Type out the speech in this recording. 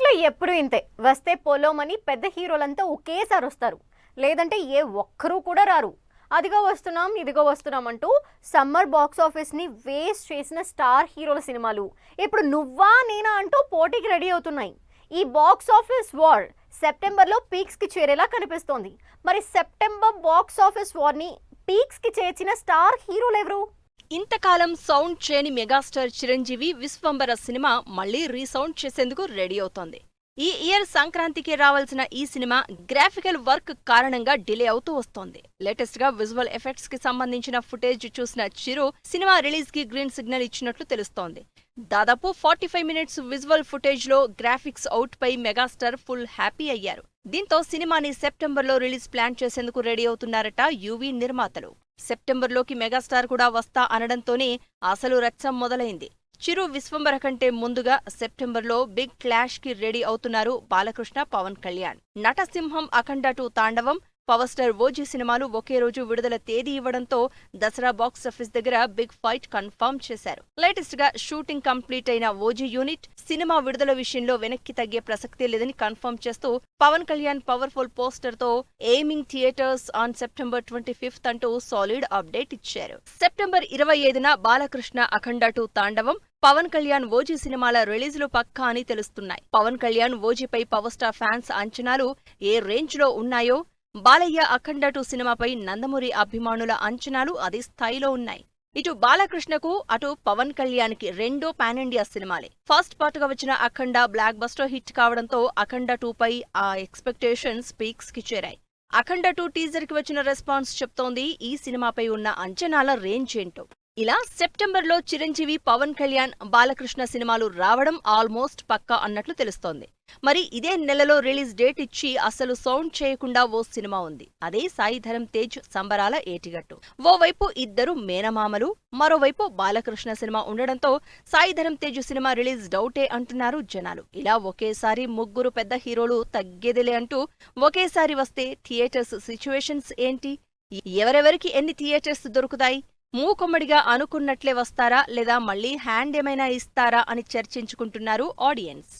హీరోలు ఎప్పుడు ఇంతే. వస్తే పొలోమని పెద్ద హీరోలంతా ఒకేసారి వస్తారు, లేదంటే ఏ ఒక్కరూ కూడా రారు. అదిగో వస్తున్నాం ఇదిగో వస్తున్నాం అంటూ సమ్మర్ బాక్స్ ఆఫీస్ ని వేస్ట్ చేసిన స్టార్ హీరోల సినిమాలు ఇప్పుడు నువ్వా నేనా అంటూ పోటీకి రెడీ అవుతున్నాయి. ఈ బాక్స్ ఆఫీస్ వార్ సెప్టెంబర్లో పీక్స్ కి చేరేలా కనిపిస్తోంది. మరి సెప్టెంబర్ బాక్స్ ఆఫీస్ వార్ ని పీక్స్ కి చేర్చిన స్టార్ హీరోలు ఎవరు? ఇంతకాలం సౌండ్ చేయని మెగాస్టార్ చిరంజీవి విశ్వంబర సినిమా మళ్లీ రీసౌండ్ చేసేందుకు రెడీ అవుతోంది. ఈ ఇయర్ సంక్రాంతికి రావాల్సిన ఈ సినిమా గ్రాఫికల్ వర్క్ కారణంగా డిలే అవుతూ వస్తోంది. లేటెస్ట్ గా విజువల్ ఎఫెక్ట్స్ కి సంబంధించిన ఫుటేజ్ చూసిన చిరు సినిమా రిలీజ్ కి గ్రీన్ సిగ్నల్ ఇచ్చినట్లు తెలుస్తోంది. దాదాపు 45 మినిట్స్ విజువల్ ఫుటేజ్ లో గ్రాఫిక్స్ అవుట్ పై మెగాస్టార్ ఫుల్ హ్యాపీ అయ్యారు. దీంతో సినిమాని సెప్టెంబర్లో రిలీజ్ ప్లాన్ చేసేందుకు రెడీ అవుతున్నారట యూవీ నిర్మాతలు. సెప్టెంబర్లోకి మెగాస్టార్ కూడా వస్తా అనడంతోనే అసలు రచ్చం మొదలైంది. చిరు విశ్వంబర కంటే ముందుగా సెప్టెంబర్లో బిగ్ క్లాష్ కి రెడీ అవుతున్నారు బాలకృష్ణ, పవన్ కళ్యాణ్. నటసింహం, అఖండ 2 తాండవం, పవర్ స్టార్ ఓజీ సినిమాలు ఒకే రోజు విడుదల తేదీ ఇవ్వడంతో దసరా బాక్సాఫీస్ దగ్గర బిగ్ ఫైట్ కన్ఫర్మ్ చేశారు. లేటెస్ట్ గా షూటింగ్ కంప్లీట్ అయిన ఓజీ యూనిట్ సినిమా విడుదల విషయంలో వెనక్కి తగ్గే ప్రసక్తే లేదని కన్ఫర్మ్ చేస్తూ పవన్ కళ్యాణ్ పవర్ఫుల్ పోస్టర్ తో ఎయిమింగ్ థియేటర్స్ ఆన్ సెప్టెంబర్ 25 అంటూ సాలిడ్ అప్డేట్ ఇచ్చారు. సెప్టెంబర్ 25న బాలకృష్ణ అఖండ 2 తాండవం, పవన్ కళ్యాణ్ ఓజీ సినిమాల రిలీజులు పక్కా అని తెలుస్తున్నాయి. పవన్ కళ్యాణ్ ఓజీపై పవర్ స్టార్ ఫ్యాన్స్ అంచనాలు ఏ రేంజ్ లో ఉన్నాయో, బాలయ్య అఖండ 2 సినిమాపై నందమూరి అభిమానుల అంచనాలు అదే స్థాయిలో ఉన్నాయి. ఇటు బాలకృష్ణకు అటు పవన్ కళ్యాణ్ కి రెండో పాన్ ఇండియా సినిమాలే. ఫస్ట్ పార్ట్ గా వచ్చిన అఖండ బ్లాక్ బస్టర్ హిట్ కావడంతో అఖండ 2 పై ఆ ఎక్స్పెక్టేషన్స్ పీక్స్ కి చేరాయి. అఖండ 2 టీజర్ కి వచ్చిన రెస్పాన్స్ చెప్తోంది ఈ సినిమాపై ఉన్న అంచనాల రేంజ్ ఏంటో. ఇలా సెప్టెంబర్లో చిరంజీవి, పవన్ కళ్యాణ్, బాలకృష్ణ సినిమాలు రావడం ఆల్మోస్ట్ పక్కా అన్నట్లు తెలుస్తోంది. మరి ఇదే నెలలో రిలీజ్ డేట్ ఇచ్చి అసలు సౌండ్ చేయకుండా ఓ సినిమా ఉంది. అదే సాయి ధరమ్ తేజ్ సంబరాల ఏటిగట్టు. ఓవైపు ఇద్దరు మేనమామలు, మరోవైపు బాలకృష్ణ సినిమా ఉండడంతో సాయి ధరమ్ తేజ్ సినిమా రిలీజ్ డౌటే అంటున్నారు జనాలు. ఇలా ఒకేసారి ముగ్గురు పెద్ద హీరోలు తగ్గేదిలే అంటూ ఒకేసారి వస్తే థియేటర్స్ సిచ్యువేషన్స్ ఏంటి? ఎవరెవరికి ఎన్ని థియేటర్స్ దొరుకుతాయి? మూకుమ్మడిగా అనుకున్నట్లే వస్తారా లేదా మళ్లీ హ్యాండ్ ఏమైనా ఇస్తారా అని చర్చించుకుంటున్నారు ఆడియన్స్.